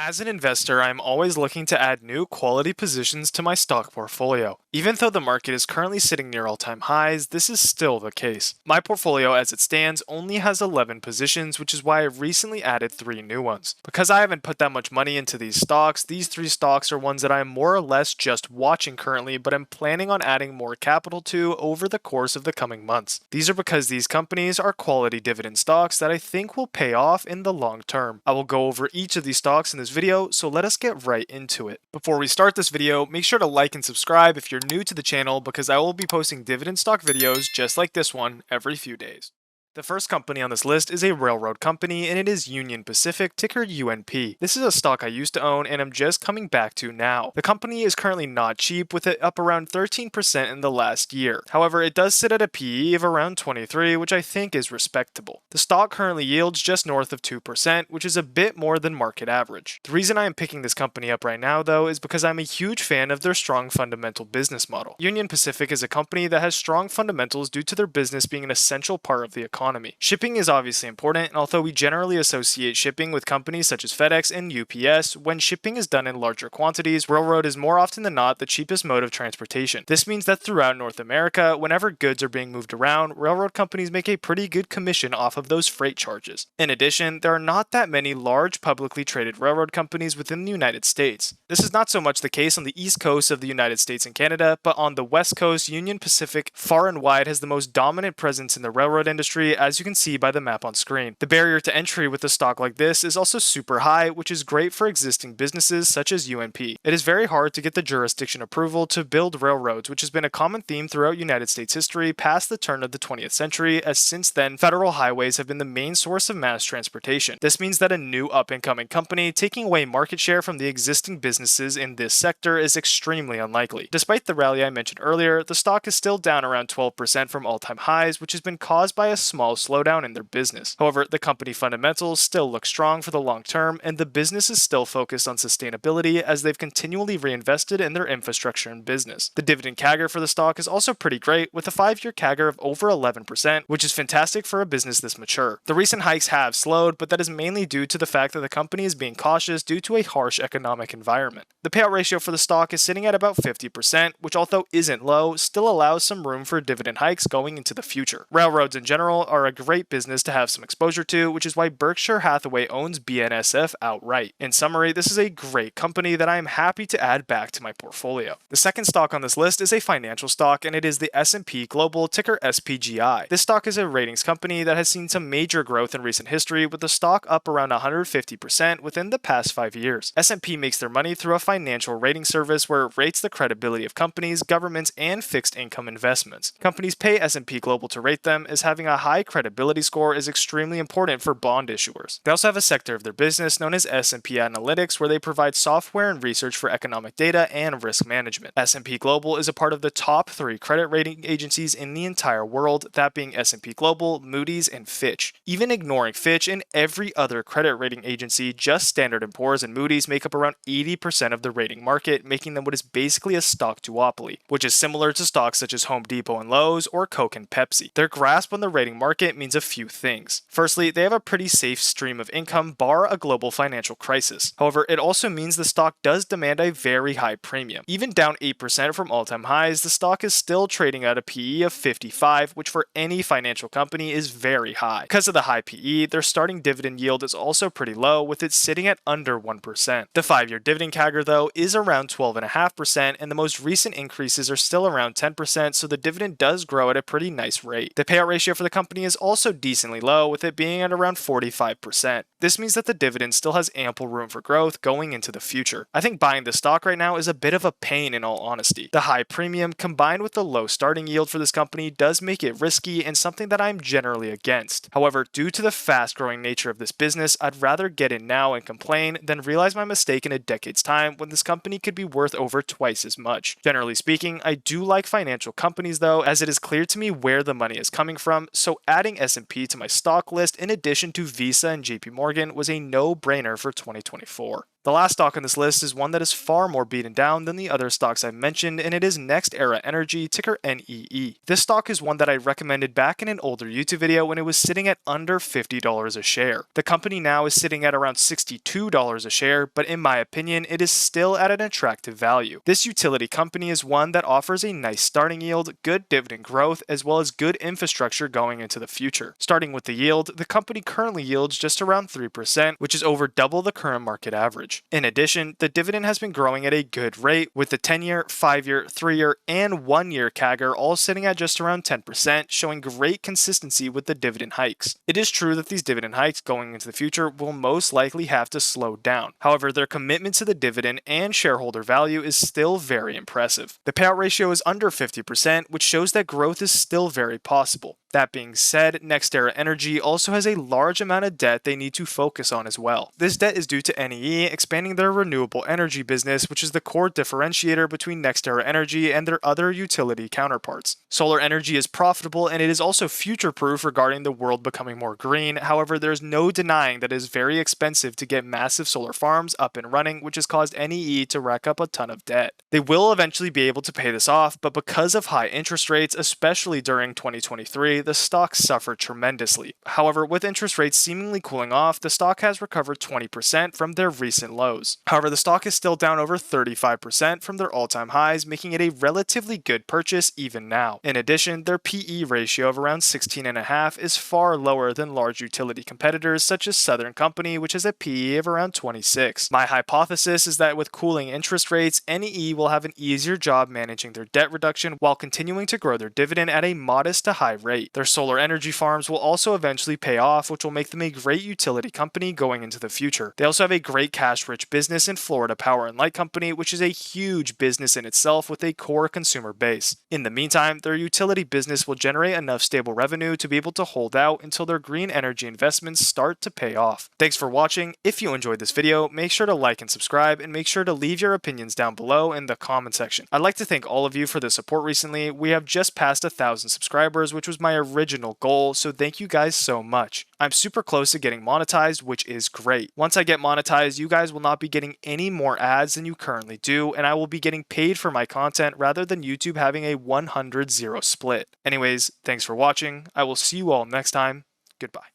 As an investor, I'm always looking to add new quality positions to my stock portfolio. Even though the market is currently sitting near all-time highs, this is still the case. My portfolio as it stands only has 11 positions, which is why I recently added 3 new ones. Because I haven't put that much money into these stocks, these 3 stocks are ones that I'm more or less just watching currently, but I'm planning on adding more capital to over the course of the coming months. These are because these companies are quality dividend stocks that I think will pay off in the long term. I will go over each of these stocks in this video, so let us get right into it. Before we start this video, make sure to like and subscribe if you're new to the channel because I will be posting dividend stock videos just like this one every few days. The first company on this list is a railroad company, and it is Union Pacific, ticker UNP. This is a stock I used to own and I'm just coming back to now. The company is currently not cheap, with it up around 13% in the last year. However, it does sit at a PE of around 23, which I think is respectable. The stock currently yields just north of 2%, which is a bit more than market average. The reason I am picking this company up right now, though, is because I'm a huge fan of their strong fundamental business model. Union Pacific is a company that has strong fundamentals due to their business being an essential part of the economy. Shipping is obviously important, and although we generally associate shipping with companies such as FedEx and UPS, when shipping is done in larger quantities, railroad is more often than not the cheapest mode of transportation. This means that throughout North America, whenever goods are being moved around, railroad companies make a pretty good commission off of those freight charges. In addition, there are not that many large publicly traded railroad companies within the United States. This is not so much the case on the east coast of the United States and Canada, but on the west coast, Union Pacific far and wide has the most dominant presence in the railroad industry, as you can see by the map on screen. The barrier to entry with a stock like this is also super high, which is great for existing businesses such as UNP. It is very hard to get the jurisdiction approval to build railroads, which has been a common theme throughout United States history past the turn of the 20th century, as since then, federal highways have been the main source of mass transportation. This means that a new up-and-coming company taking away market share from the existing businesses in this sector is extremely unlikely. Despite the rally I mentioned earlier, the stock is still down around 12% from all-time highs, which has been caused by a small slowdown in their business. However, the company fundamentals still look strong for the long term, and the business is still focused on sustainability as they've continually reinvested in their infrastructure and business. The dividend CAGR for the stock is also pretty great, with a 5-year CAGR of over 11%, which is fantastic for a business this mature. The recent hikes have slowed, but that is mainly due to the fact that the company is being cautious due to a harsh economic environment. The payout ratio for the stock is sitting at about 50%, which although isn't low, still allows some room for dividend hikes going into the future. Railroads in general are a great business to have some exposure to, which is why Berkshire Hathaway owns BNSF outright. In summary, this is a great company that I am happy to add back to my portfolio. The second stock on this list is a financial stock, and it is the S&P Global, ticker SPGI. This stock is a ratings company that has seen some major growth in recent history, with the stock up around 150% within the past 5 years. S&P makes their money through a financial rating service where it rates the credibility of companies, governments, and fixed income investments. Companies pay S&P Global to rate them, as having a high credibility score is extremely important for bond issuers. They also have a sector of their business known as S&P Analytics, where they provide software and research for economic data and risk management. S&P Global is a part of the top 3 credit rating agencies in the entire world, that being S&P Global, Moody's, and Fitch. Even ignoring Fitch and every other credit rating agency, just Standard & Poor's and Moody's make up around 80% of the rating market, making them what is basically a stock duopoly, which is similar to stocks such as Home Depot and Lowe's or Coke and Pepsi. Their grasp on the rating market means a few things. Firstly, they have a pretty safe stream of income bar a global financial crisis. However, it also means the stock does demand a very high premium. Even down 8% from all-time highs, the stock is still trading at a PE of 55, which for any financial company is very high. Because of the high PE, their starting dividend yield is also pretty low, with it sitting at under 1%. The 5-year dividend CAGR, though, is around 12.5%, and the most recent increases are still around 10%, so the dividend does grow at a pretty nice rate. The payout ratio for the company is also decently low, with it being at around 45%. This means that the dividend still has ample room for growth going into the future. I think buying this stock right now is a bit of a pain in all honesty. The high premium combined with the low starting yield for this company does make it risky and something that I'm generally against. However, due to the fast growing nature of this business, I'd rather get in now and complain than realize my mistake in a decade's time when this company could be worth over twice as much. Generally speaking, I do like financial companies though, as it is clear to me where the money is coming from, so adding S&P to my stock list in addition to Visa and JP Morgan was a no-brainer for 2024. The last stock on this list is one that is far more beaten down than the other stocks I've mentioned, and it is NextEra Energy, ticker NEE. This stock is one that I recommended back in an older YouTube video when it was sitting at under $50 a share. The company now is sitting at around $62 a share, but in my opinion, it is still at an attractive value. This utility company is one that offers a nice starting yield, good dividend growth, as well as good infrastructure going into the future. Starting with the yield, the company currently yields just around 3%, which is over double the current market average. In addition, the dividend has been growing at a good rate, with the 10-year, 5-year, 3-year, and 1-year CAGR all sitting at just around 10%, showing great consistency with the dividend hikes. It is true that these dividend hikes going into the future will most likely have to slow down. However, their commitment to the dividend and shareholder value is still very impressive. The payout ratio is under 50%, which shows that growth is still very possible. That being said, NextEra Energy also has a large amount of debt they need to focus on as well. This debt is due to NEE expanding their renewable energy business, which is the core differentiator between NextEra Energy and their other utility counterparts. Solar energy is profitable and it is also future-proof regarding the world becoming more green. However, there's no denying that it is very expensive to get massive solar farms up and running, which has caused NEE to rack up a ton of debt. They will eventually be able to pay this off, but because of high interest rates, especially during 2023, the stock suffered tremendously. However, with interest rates seemingly cooling off, the stock has recovered 20% from their recent lows. However, the stock is still down over 35% from their all-time highs, making it a relatively good purchase even now. In addition, their PE ratio of around 16.5 is far lower than large utility competitors such as Southern Company, which has a PE of around 26. My hypothesis is that with cooling interest rates, NEE will have an easier job managing their debt reduction while continuing to grow their dividend at a modest to high rate. Their solar energy farms will also eventually pay off, which will make them a great utility company going into the future. They also have a great cash-rich business in Florida Power and Light Company, which is a huge business in itself with a core consumer base. In the meantime, their utility business will generate enough stable revenue to be able to hold out until their green energy investments start to pay off. Thanks for watching. If you enjoyed this video, make sure to like and subscribe, and make sure to leave your opinions down below in the comment section. I'd like to thank all of you for the support recently. We have just passed 1,000 subscribers, which was my original goal, so thank you guys so much. I'm super close to getting monetized, which is great. Once I get monetized, you guys will not be getting any more ads than you currently do, and I will be getting paid for my content rather than YouTube having a 100-0 split. Anyways, thanks for watching. I will see you all next time. Goodbye.